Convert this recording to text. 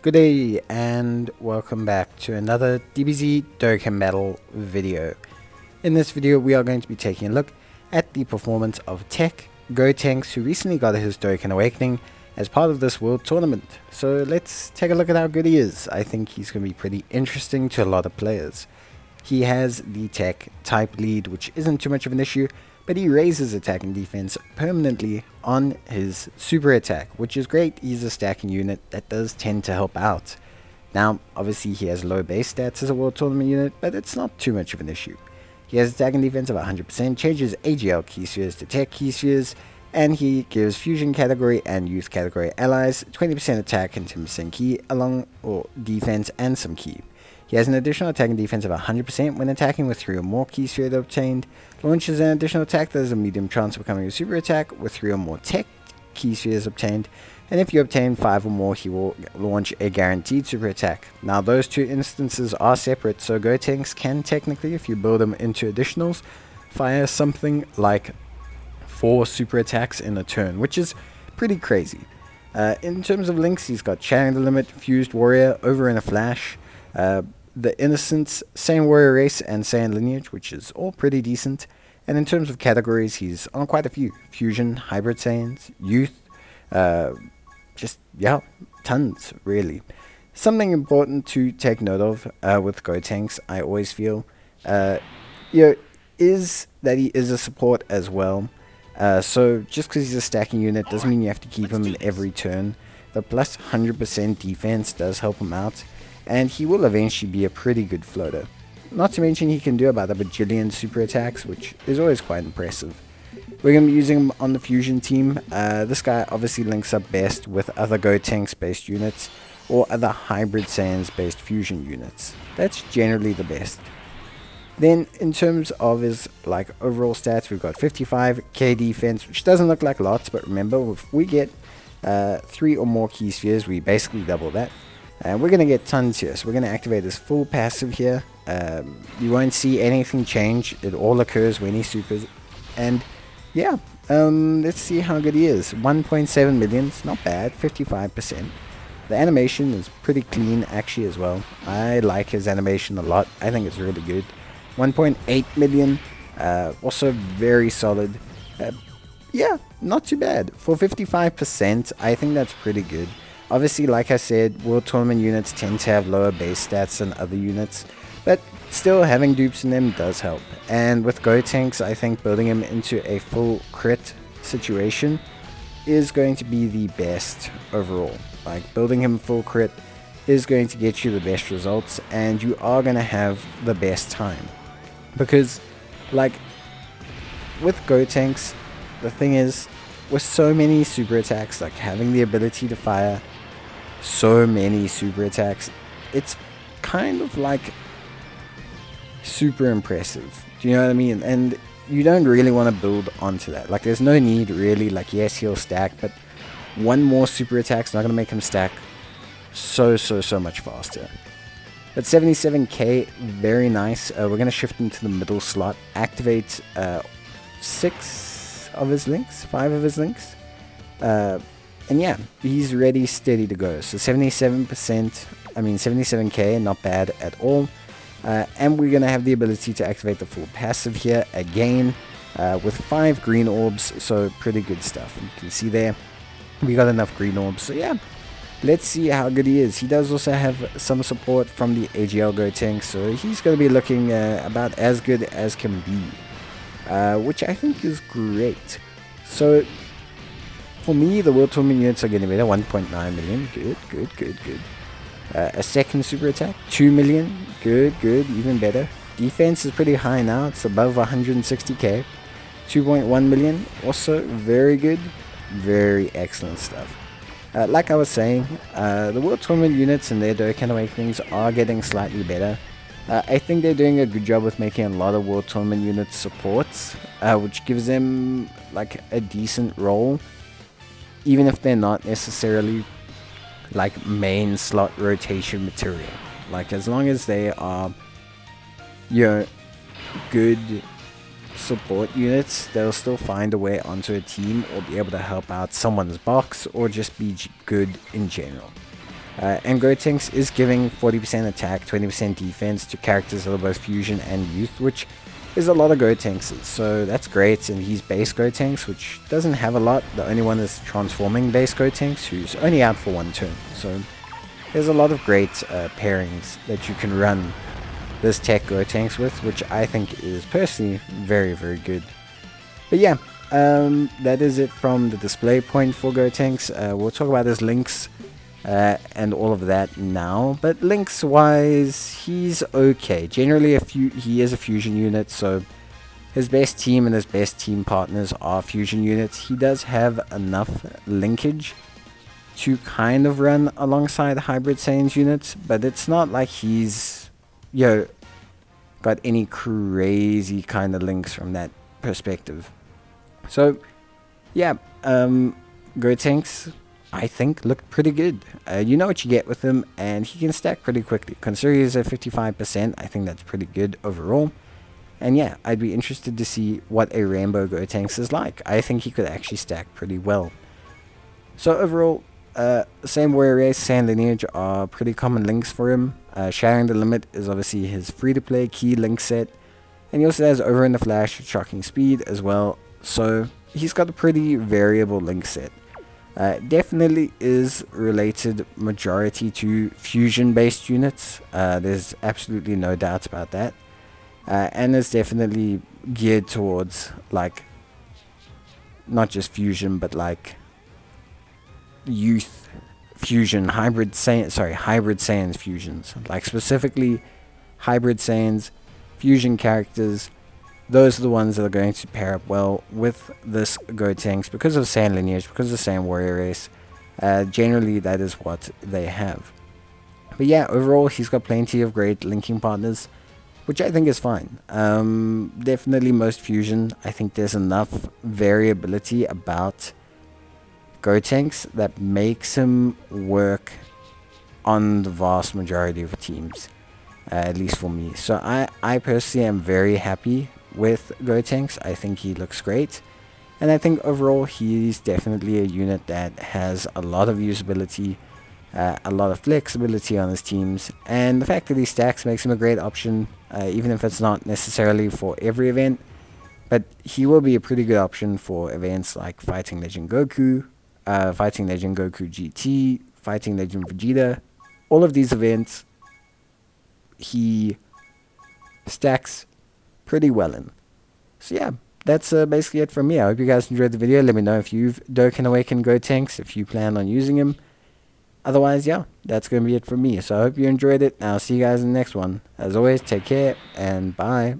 Good day and welcome back to another DBZ Dokkan battle video. In this video we are going to be taking a look at the performance of TEQ Gotenks, who recently got his Dokkan Awakening as part of this world tournament. So let's take a look at how good he is. I think he's going to be pretty interesting to a lot of players. He has the tech type lead, which isn't too much of an issue, but he raises attack and defense permanently on his super attack, which is great. He's a stacking unit that does tend to help out. Now, obviously he has low base stats as a world tournament unit, but it's not too much of an issue. He has attack and defense of 100%, changes AGL key spheres to tech key spheres, and he gives fusion category and youth category allies 20% attack and 10% key along or defense and some key. He has an additional attack and defense of 100% when attacking with 3 or more key spheres obtained, launches an additional attack that has a medium chance of becoming a super attack with 3 or more tech key spheres obtained, and if you obtain 5 or more he will launch a guaranteed super attack. Now those two instances are separate, so Gotenks can technically, if you build them into additionals, fire something like 4 super attacks in a turn, which is pretty crazy. In terms of links, he's got Shattering the Limit, Fused Warrior, Over in a Flash, the Innocence, Saiyan Warrior Race, and Saiyan Lineage, which is all pretty decent. And in terms of categories, he's on quite a few. Fusion, Hybrid Saiyans, Youth, tons, really. Something important to take note of with Gotenks, I always feel, is that he is a support as well. So just because he's a stacking unit doesn't mean you have to keep him in every turn. The plus 100% defense does help him out, and he will eventually be a pretty good floater. Not to mention he can do about a bajillion super attacks, which is always quite impressive. We're going to be using him on the fusion team. This guy obviously links up best with other Gotenks based units or other hybrid Saiyans based fusion units. That's generally the best. Then in terms of his overall stats, we've got 55k defense, which doesn't look like lots, but remember, if we get 3 or more key spheres, we basically double that. And we're going to get tons here, so we're going to activate this full passive here. You won't see anything change, it all occurs when he supers. And yeah, let's see how good he is. 1.7 million, it's not bad, 55%. The animation is pretty clean actually as well. I like his animation a lot, I think it's really good. 1.8 million, also very solid. Yeah, not too bad. For 55%, I think that's pretty good. Obviously, like I said, world tournament units tend to have lower base stats than other units, but still having dupes in them does help. And with Gotenks, I think building him into a full crit situation is going to be the best overall. Building him full crit is going to get you the best results, and you are going to have the best time. Because, with Gotenks, the thing is, with so many super attacks, having the ability to fire so many super attacks, it's kind of super impressive. Do you know what I mean? And you don't really want to build onto that. There's no need really. Yes, he'll stack, but one more super attack's not going to make him stack so much faster. But 77k, very nice. We're going to shift into the middle slot, activate 6 of his links, 5 of his links, and yeah, he's ready, steady to go. So 77k, not bad at all. And we're going to have the ability to activate the full passive here again, with 5 green orbs, so pretty good stuff. And you can see there, we got enough green orbs, so yeah. Let's see how good he is. He does also have some support from the AGL Gotenks, so he's going to be looking about as good as can be, which I think is great. So for me, the world tournament units are getting better. 1.9 million, good. A second super attack, 2 million, good, even better. Defense is pretty high now, it's above 160k. 2.1 million, also very good, very excellent stuff. Like I was saying, the World Tournament units and their Dokkan Awakenings are getting slightly better. I think they're doing a good job with making a lot of World Tournament unit supports, which gives them a decent role, even if they're not necessarily main slot rotation material. As long as they are good support units, they'll still find a way onto a team or be able to help out someone's box or just be good in general. And Gotenks is giving 40% attack, 20% defense to characters that are both fusion and youth, which is a lot of Gotenkses, so that's great. And he's base Gotenks, which doesn't have a lot. The only one is transforming base Gotenks, who's only out for 1 turn. So there's a lot of great pairings that you can run this TEQ Gotenks with, which I think is personally very, very good. But yeah, that is it from the display point for Gotenks. We'll talk about his links and all of that now, but links wise, he's okay. Generally, he is a fusion unit, so his best team and his best team partners are fusion units. He does have enough linkage to kind of run alongside hybrid Saiyans units, but it's not like he's got any crazy kind of links from that perspective. So yeah, Gotenks, I think, looked pretty good. You know what you get with him, and he can stack pretty quickly. Considering he's at 55%, I think that's pretty good overall. And yeah, I'd be interested to see what a Rainbow Gotenks is like. I think he could actually stack pretty well. So overall, same Warrior Race, Sand Lineage are pretty common links for him. Shattering the Limit is obviously his free-to-play key link set. And he also has Over in the Flash, Shocking Speed as well. So he's got a pretty variable link set. Definitely is related majority to fusion-based units. There's absolutely no doubt about that. And is definitely geared towards, like, not just fusion, but like youth fusion, hybrid Saiyans fusions. Like specifically hybrid Saiyans, fusion characters. Those are the ones that are going to pair up well with this Gotenks because of Sand Lineage, because of the same Warrior Race. Generally, that is what they have. But yeah, overall, he's got plenty of great linking partners, which I think is fine. Definitely most fusion. I think there's enough variability about Gotenks that makes him work on the vast majority of teams, at least for me. So I personally am very happy with Gotenks. I think he looks great, and I think overall he's definitely a unit that has a lot of usability, a lot of flexibility on his teams, and the fact that he stacks makes him a great option, even if it's not necessarily for every event. But he will be a pretty good option for events like Fighting Legend Goku, Fighting Legend Goku GT, Fighting Legend Vegeta. All of these events he stacks pretty well in. So yeah, that's basically it from me. I hope you guys enjoyed the video. Let me know if you've Dokkan Awakened Gotenks, if you plan on using him. Otherwise, yeah, that's going to be it from me. So I hope you enjoyed it. I'll see you guys in the next one. As always, take care and bye.